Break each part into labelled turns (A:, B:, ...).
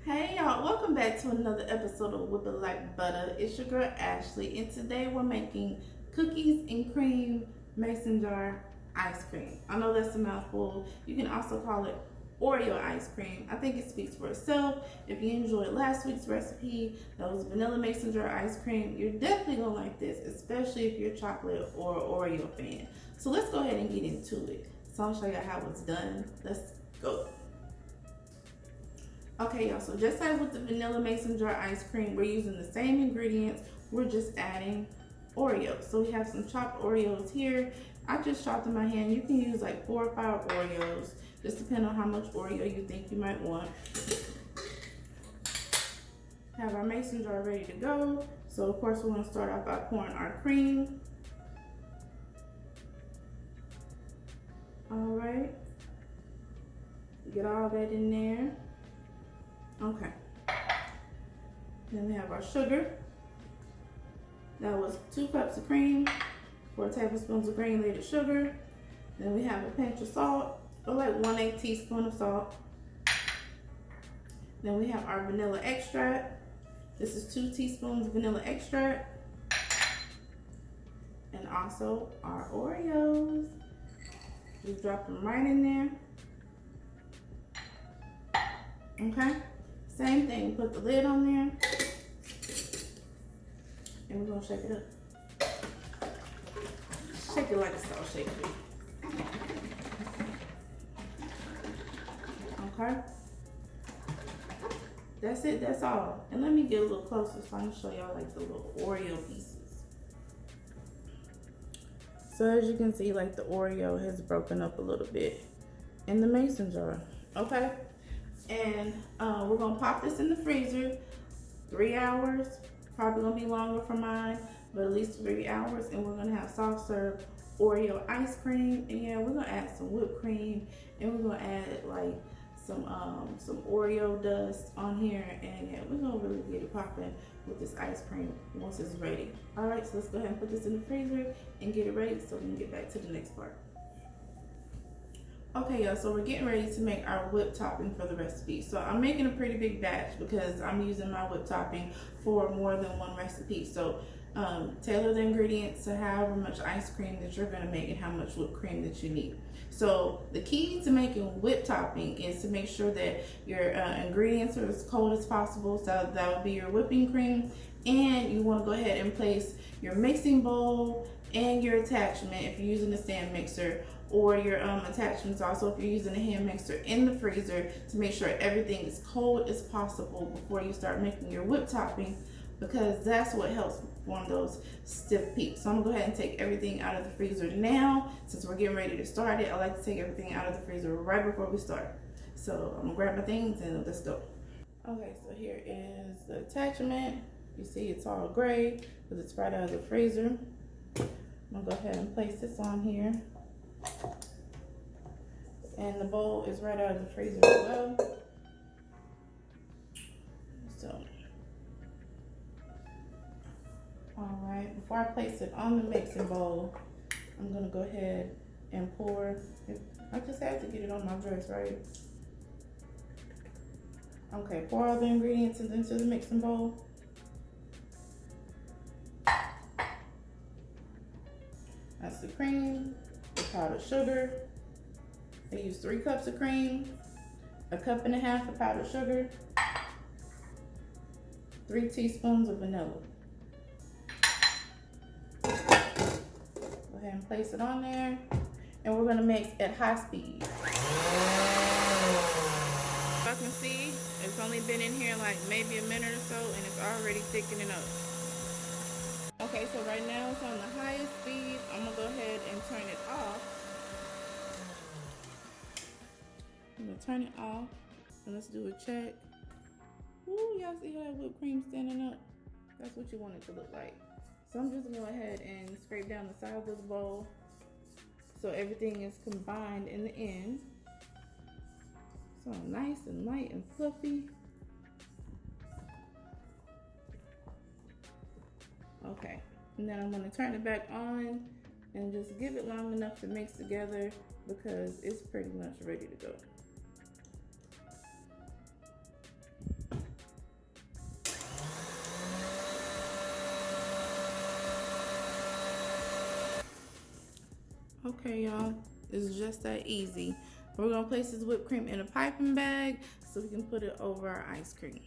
A: Hey y'all, welcome back to another episode of Whip It Like Butter. It's your girl Ashley, and today we're making cookies and cream mason jar ice cream. I know that's a mouthful. You can also call it Oreo ice cream. I think it speaks for itself. If you enjoyed last week's recipe, that was vanilla mason jar ice cream, you're definitely gonna like this, especially if you're a chocolate or Oreo fan. So let's go ahead and get into it. So I'll show you how it's done. Let's go. Okay, y'all, so just like with the vanilla mason jar ice cream, we're using the same ingredients. We're just adding Oreos. So we have some chopped Oreos here. I just chopped in my hand. You can use like 4 or 5 Oreos, just depending on how much Oreo you think you might want. Have our mason jar ready to go. So of course we're gonna start off by pouring our cream. All right, get all that in there. Okay, then we have our sugar. That was 2 cups of cream, 4 tablespoons of granulated sugar. Then we have a pinch of salt, or like 1/8 teaspoon of salt. Then we have our vanilla extract. This is 2 teaspoons of vanilla extract. And also our Oreos. Just drop them right in there. Okay. Same thing, put the lid on there, and we're gonna shake it up. Shake it like a salt shaker. Okay? That's it, that's all. And let me get a little closer so I can show y'all like the little Oreo pieces. So as you can see, like the Oreo has broken up a little bit in the mason jar, okay? And we're gonna pop this in the freezer 3 hours. Probably gonna be longer for mine, but at least 3 hours. And we're gonna have soft serve Oreo ice cream. And yeah, we're gonna add some whipped cream, and we're gonna add like some Oreo dust on here. And yeah, we're gonna really get it popping with this ice cream once it's ready. All right, so let's go ahead and put this in the freezer and get it ready so we can get back to the next part. Okay, y'all, so we're getting ready to make our whipped topping for the recipe. So I'm making a pretty big batch because I'm using my whipped topping for more than one recipe. So tailor the ingredients to however much ice cream that you're gonna make and how much whipped cream that you need. So the key to making whipped topping is to make sure that your ingredients are as cold as possible. So that would be your whipping cream. And you wanna go ahead and place your mixing bowl and your attachment if you're using a stand mixer, or your attachments also if you're using a hand mixer, in the freezer to make sure everything is cold as possible before you start making your whipped topping, because that's what helps form those stiff peaks. So I'm gonna go ahead and take everything out of the freezer now. Since we're getting ready to start it, I like to take everything out of the freezer right before we start. So I'm gonna grab my things and let's go. Okay, so here is the attachment. You see it's all gray because it's right out of the freezer. I'm gonna go ahead and place this on here. And the bowl is right out of the freezer as well. So, all right, before I place it on the mixing bowl, I'm gonna go ahead and pour. I just have to get it on my dress, right? Okay, pour all the ingredients into the mixing bowl. That's the cream, the powdered sugar. I use 3 cups of cream, 1.5 cups of powdered sugar, 3 teaspoons of vanilla. Go ahead and place it on there, and we're gonna mix at high speed. As you can see, it's only been in here like maybe a minute or so, and it's already thickening up. Okay, so right now it's on the highest speed. I'm gonna go ahead and turn it off. I'm gonna turn it off, and let's do a check. Ooh, y'all see how that whipped cream standing up? That's what you want it to look like. So I'm just gonna go ahead and scrape down the side of this bowl so everything is combined in the end. So nice and light and fluffy. Okay, and then I'm gonna turn it back on and just give it long enough to mix together because it's pretty much ready to go. Okay, y'all, it's just that easy. We're gonna place this whipped cream in a piping bag so we can put it over our ice cream.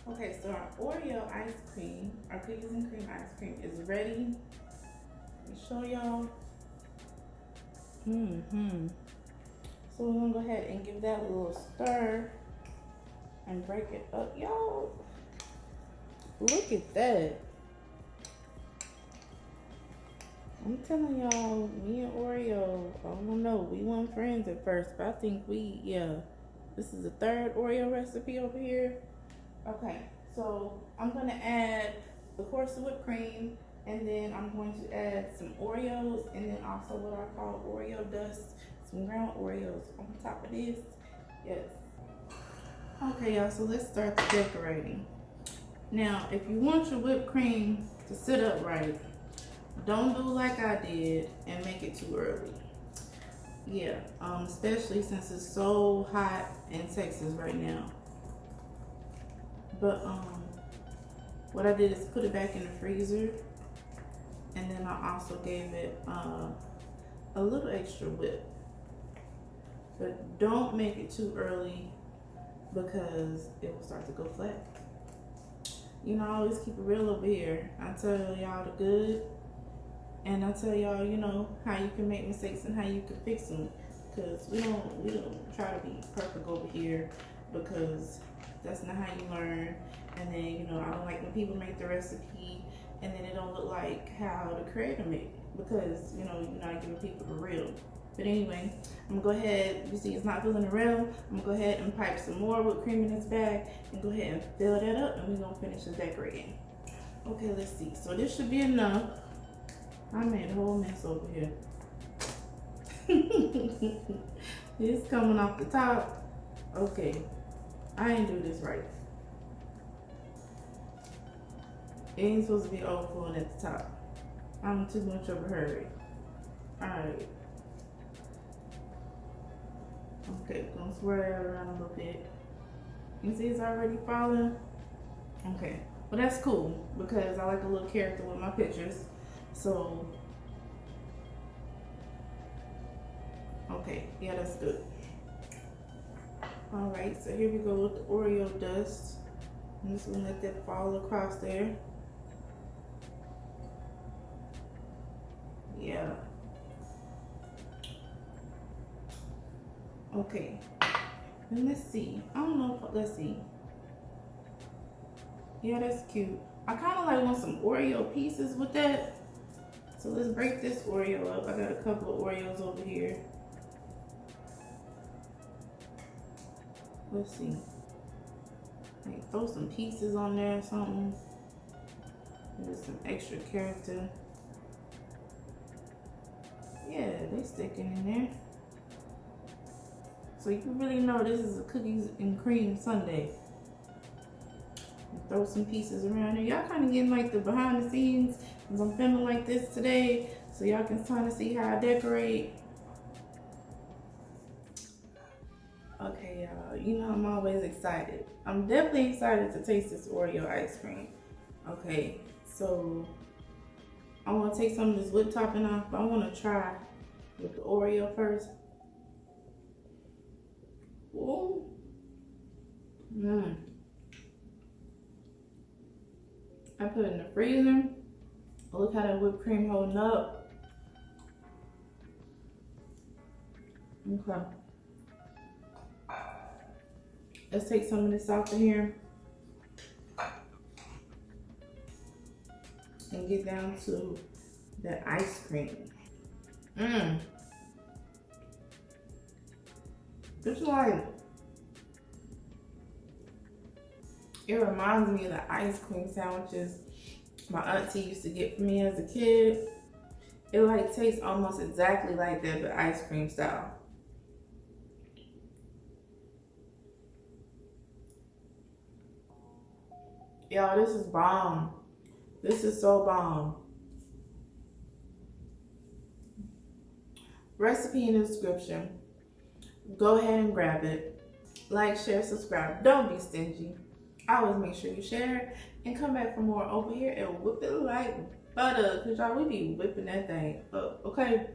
A: Okay, so our Oreo ice cream, our cookies and cream ice cream is ready. Let me show y'all. So we're gonna go ahead and give that a little stir and break it up, y'all. Look at that. I'm telling y'all, me and Oreo, I don't know, we weren't friends at first, but I think this is the third Oreo recipe over here. Okay, so I'm gonna add, of course, the whipped cream, and then I'm going to add some Oreos, and then also what I call Oreo dust, some ground Oreos on top of this. Yes. Okay, y'all, so let's start the decorating. Now, if you want your whipped cream to sit up right, don't do like I did and make it too early. Yeah, especially since it's so hot in Texas right now. But what I did is put it back in the freezer, and then I also gave it a little extra whip. But don't make it too early because it will start to go flat. You know, I always keep it real over here. I tell y'all the good, and I tell y'all, you know, how you can make mistakes and how you can fix them. Because we don't try to be perfect over here, because that's not how you learn. And then, you know, I don't like when people make the recipe and then it don't look like how the creator made it, because, you know, you're not giving people the real. But anyway, I'm gonna go ahead, you see it's not filling the rim. I'm gonna go ahead and pipe some more whipped cream in this bag and go ahead and fill that up, and we're gonna finish the decorating. Okay, let's see. So this should be enough. I made a whole mess over here. It's coming off the top. Okay, I ain't do this right. It ain't supposed to be overflowing at the top. I'm too much of a hurry. Alright. Okay, gonna swirl that around a little bit. You see it's already falling? Okay, well that's cool because I like a little character with my pictures. So, okay, yeah, that's good. Alright, so here we go with the Oreo dust. I'm just gonna let that fall across there. Yeah. Okay, and let's see. I don't know if, let's see. Yeah, that's cute. I kind of like want some Oreo pieces with that. So let's break this Oreo up. I got a couple of Oreos over here. Let's see. Like throw some pieces on there or something. There's some extra character. Yeah, they sticking in there. So you can really know this is a cookies and cream sundae. Throw some pieces around here. Y'all kind of getting like the behind the scenes because I'm filming like this today, so y'all can kind of see how I decorate. Okay, y'all, you know I'm always excited. I'm definitely excited to taste this Oreo ice cream. Okay, so I want to take some of this whipped topping off, but I want to try with the Oreo first. Ooh. I put it in the freezer. Look how that whipped cream holding up. Okay. Let's take some of this off of here and get down to the ice cream. It's like, it reminds me of the ice cream sandwiches my auntie used to get for me as a kid. It like tastes almost exactly like that, but ice cream style. Y'all, this is bomb. This is so bomb. Recipe in the description. Go ahead and grab it. Like, share, subscribe. Don't be stingy. always make sure you share and come back for more over here and whip it like butter. Cause y'all, we be whipping that thing up, okay?